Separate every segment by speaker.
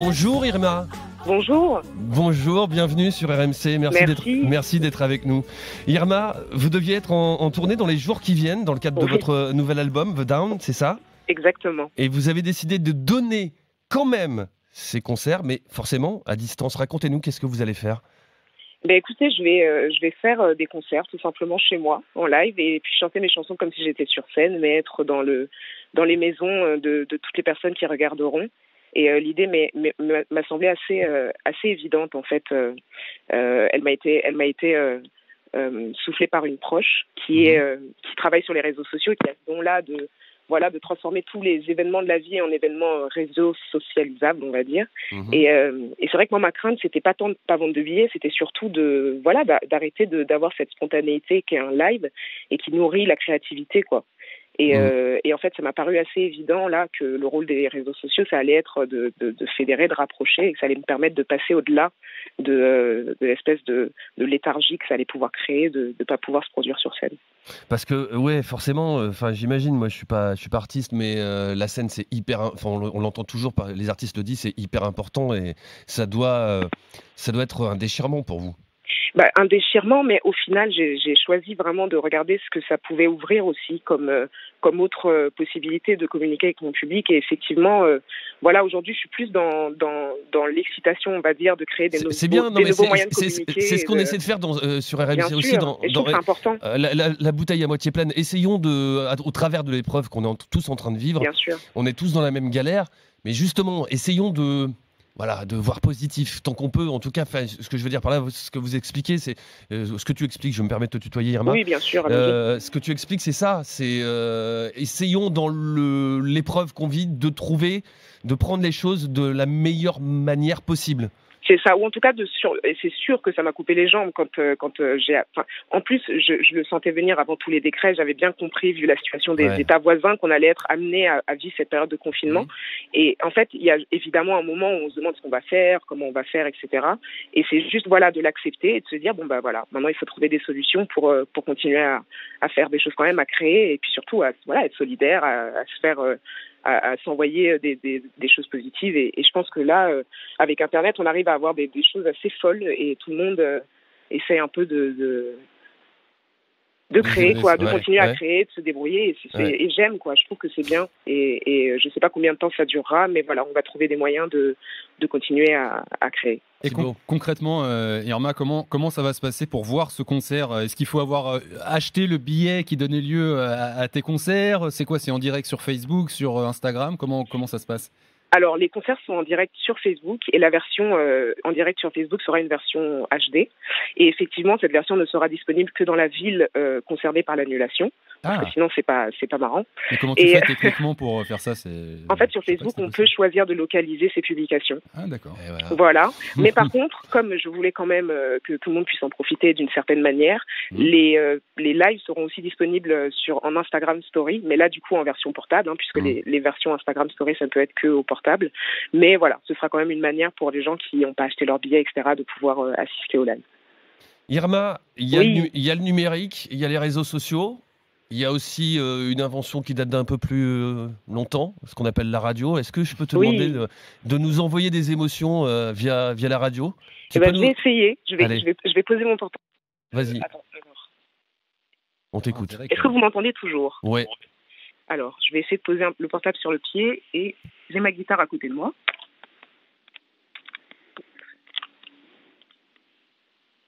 Speaker 1: Bonjour Irma.
Speaker 2: Bonjour.
Speaker 1: Bonjour, bienvenue sur RMC. Merci d'être avec nous. Irma, vous deviez être en tournée dans les jours qui viennent dans le cadre de votre nouvel album The Down, c'est ça?
Speaker 2: Exactement.
Speaker 1: Et vous avez décidé de donner quand même ces concerts, mais forcément à distance. Racontez-nous, qu'est-ce que vous allez faire?
Speaker 2: Écoutez, je vais faire des concerts tout simplement chez moi en live et puis chanter mes chansons comme si j'étais sur scène, mais être dans les maisons de toutes les personnes qui regarderont. Et l'idée m'a semblé assez évidente en fait. Elle m'a été soufflée par une proche qui travaille sur les réseaux sociaux et qui a ce don-là de transformer tous les événements de la vie en événements réseaux socialisables, on va dire. Et c'est vrai que moi, ma crainte, c'était pas tant de pas vendre de billets, c'était surtout d'arrêter d'avoir cette spontanéité qui est un live et qui nourrit la créativité, quoi. Et en fait, ça m'a paru assez évident là que le rôle des réseaux sociaux, ça allait être de fédérer, de rapprocher, et que ça allait me permettre de passer au-delà de l'espèce de léthargie que ça allait pouvoir créer, de ne pas pouvoir se produire sur scène.
Speaker 1: Parce que ouais, forcément, enfin j'imagine, moi je suis pas artiste, mais la scène c'est hyper, enfin on l'entend toujours, les artistes le disent, c'est hyper important et ça doit être un déchirement pour vous.
Speaker 2: Un déchirement, mais au final, j'ai choisi vraiment de regarder ce que ça pouvait ouvrir aussi comme autre possibilité de communiquer avec mon public. Et effectivement, aujourd'hui, je suis plus dans l'excitation, on va dire, de créer des nouveaux moyens de communiquer.
Speaker 1: C'est ce qu'on essaie de faire sur RMC aussi.
Speaker 2: Et je trouve que c'est important.
Speaker 1: La bouteille à moitié pleine. Essayons au travers de l'épreuve qu'on est tous en train de vivre.
Speaker 2: Bien sûr.
Speaker 1: On est tous dans la même galère, mais justement, essayons de voir positif, tant qu'on peut. En tout cas, ce que je veux dire par là, ce que vous expliquez, c'est ce que tu expliques. Je me permets de te tutoyer, Irma.
Speaker 2: Oui, bien sûr.
Speaker 1: Ce que tu expliques, c'est ça. C'est essayons dans l'épreuve qu'on vit de prendre les choses de la meilleure manière possible.
Speaker 2: C'est ça, ou en tout cas, c'est sûr que ça m'a coupé les jambes quand j'ai... en plus, je le sentais venir avant tous les décrets. J'avais bien compris, vu la situation des États voisins, qu'on allait être amené à vivre cette période de confinement. Et en fait, il y a évidemment un moment où on se demande ce qu'on va faire, comment on va faire, etc. Et c'est juste de l'accepter et de se dire, maintenant il faut trouver des solutions pour continuer à faire des choses quand même, à créer, et puis surtout à être solidaire, à se faire... à s'envoyer des choses positives et je pense que là avec Internet on arrive à avoir des choses assez folles et tout le monde essaie un peu de créer de continuer à créer, de se débrouiller et j'aime je trouve que c'est bien et je sais pas combien de temps ça durera mais on va trouver des moyens de continuer à créer.
Speaker 3: Et concrètement, Irma, comment ça va se passer pour voir ce concert? Est-ce qu'il faut avoir acheté le billet qui donnait lieu à tes concerts? C'est quoi? C'est en direct sur Facebook, sur Instagram? Comment ça se passe?
Speaker 2: Alors, les concerts sont en direct sur Facebook et la version en direct sur Facebook sera une version HD. Et effectivement, cette version ne sera disponible que dans la ville concernée par l'annulation. Parce que sinon, c'est pas marrant.
Speaker 3: Mais comment tu fais techniquement pour faire ça?
Speaker 2: En fait, sur Facebook, on peut choisir de localiser ses publications.
Speaker 3: Ah, d'accord.
Speaker 2: Voilà. Mais par contre, comme je voulais quand même que tout le monde puisse en profiter d'une certaine manière, les lives seront aussi disponibles en Instagram Story, mais là, du coup, en version portable, puisque les versions Instagram Story, ça ne peut être que au portable. Mais voilà, ce sera quand même une manière pour les gens qui n'ont pas acheté leur billet, etc., de pouvoir assister au live.
Speaker 1: Irma, il y a le numérique, il y a les réseaux sociaux. Il y a aussi une invention qui date d'un peu plus longtemps, ce qu'on appelle la radio. Est-ce que je peux te demander de nous envoyer des émotions via la radio?
Speaker 2: Je vais essayer. Je vais poser mon portable.
Speaker 1: Vas-y. On t'écoute.
Speaker 2: Est-ce que vous m'entendez toujours?
Speaker 1: Ouais.
Speaker 2: Alors, je vais essayer de poser le portable sur le pied et j'ai ma guitare à côté de moi.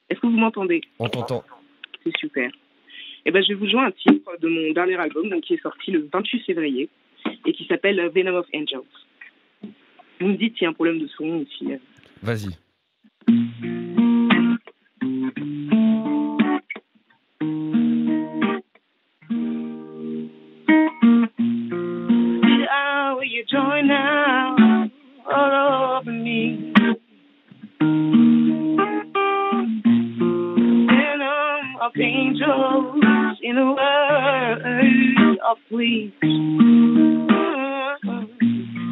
Speaker 2: Est-ce que vous m'entendez?
Speaker 1: On t'entend.
Speaker 2: C'est super. Je vais vous jouer un titre de mon dernier album, qui est sorti le 28 février et qui s'appelle Venom of Angels. Vous me dites s'il y a un problème de son ou si...
Speaker 1: Vas-y.
Speaker 2: You join now all over me. Venom of angels in a world of fleas.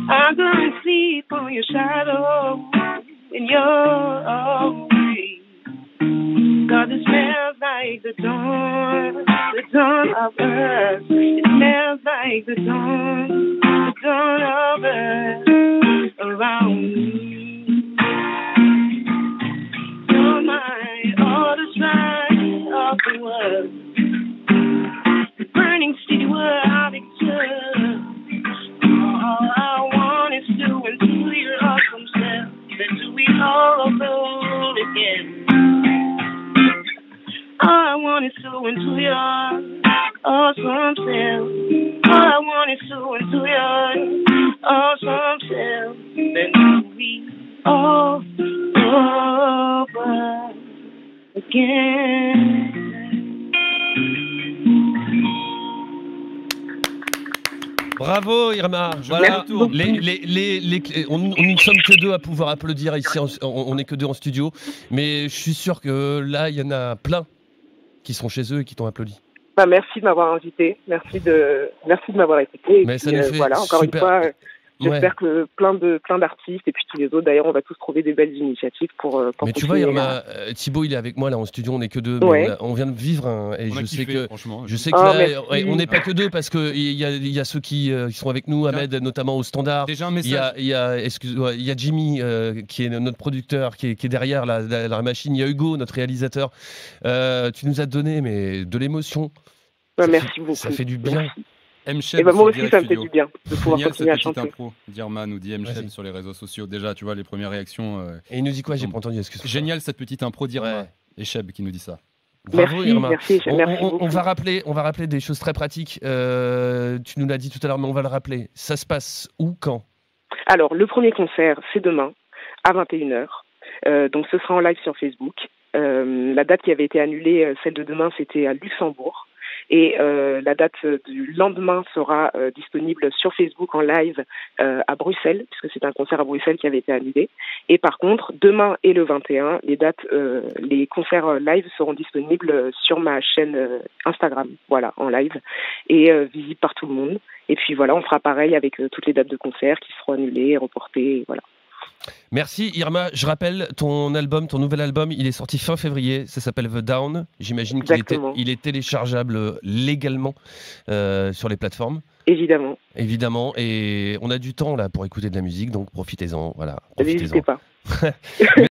Speaker 2: I'm gonna sleep on your shadow in your away. God, it smells like the dawn of earth. It smells like the dawn of earth. around me. You're my all the sign of the world, the burning city where I picture. All I want is to into your awesome self, then we all alone again. All I want is to into your awesome self. All I want is to into your awesome self, then we all over again.
Speaker 1: Bravo Irma. Voilà. Nous ne sommes que deux à pouvoir applaudir ici. On n'est que deux en studio, mais je suis sûr que là, il y en a plein qui sont chez eux et qui t'ont applaudi.
Speaker 2: Bah, merci de m'avoir invité, merci de m'avoir écouté.
Speaker 1: Mais ça nous fait
Speaker 2: voilà, encore
Speaker 1: super.
Speaker 2: une fois, j'espère que plein d'artistes et puis tous les autres, d'ailleurs, on va tous trouver des belles initiatives pour
Speaker 1: mais tu vois, Irma, Thibaut, il est avec moi là en studio, on n'est que deux.
Speaker 2: Ouais.
Speaker 1: On vient de vivre et je sais que on n'est pas que deux parce que il y a ceux qui sont avec nous, Ahmed notamment au standard.
Speaker 3: Déjà un message.
Speaker 1: Il y a Jimmy qui est notre producteur, qui est derrière la machine. Il y a Hugo, notre réalisateur. Tu nous as donné de l'émotion.
Speaker 2: Merci beaucoup.
Speaker 1: Ça fait du bien.
Speaker 2: Et bah moi aussi, ça me fait du bien de pouvoir continuer à chanter.
Speaker 3: Intro d'Irma nous dit M-Chem sur les réseaux sociaux. Déjà, tu vois les premières réactions.
Speaker 1: Et il nous dit quoi? J'ai pas entendu.
Speaker 3: Génial cette petite impro d'Irma et Cheb qui nous dit ça.
Speaker 1: Bravo, Irma.
Speaker 2: Merci beaucoup.
Speaker 1: On va rappeler des choses très pratiques. Tu nous l'as dit tout à l'heure, mais on va le rappeler. Ça se passe où, quand?
Speaker 2: Alors, le premier concert, c'est demain à 21h. Donc, ce sera en live sur Facebook. La date qui avait été annulée, celle de demain, c'était à Luxembourg. Et la date du lendemain sera disponible sur Facebook en live à Bruxelles, puisque c'est un concert à Bruxelles qui avait été annulé. Et par contre, demain et le 21, les concerts live seront disponibles sur ma chaîne Instagram, voilà, en live, et visible par tout le monde. Et puis voilà, on fera pareil avec toutes les dates de concerts qui seront annulées, reportées, voilà.
Speaker 1: Merci Irma, je rappelle ton nouvel album, il est sorti fin février, ça s'appelle The Down. J'imagine qu'il est téléchargeable légalement sur les plateformes.
Speaker 2: Évidemment.
Speaker 1: Et on a du temps là pour écouter de la musique, donc profitez-en. Voilà,
Speaker 2: n'hésitez pas.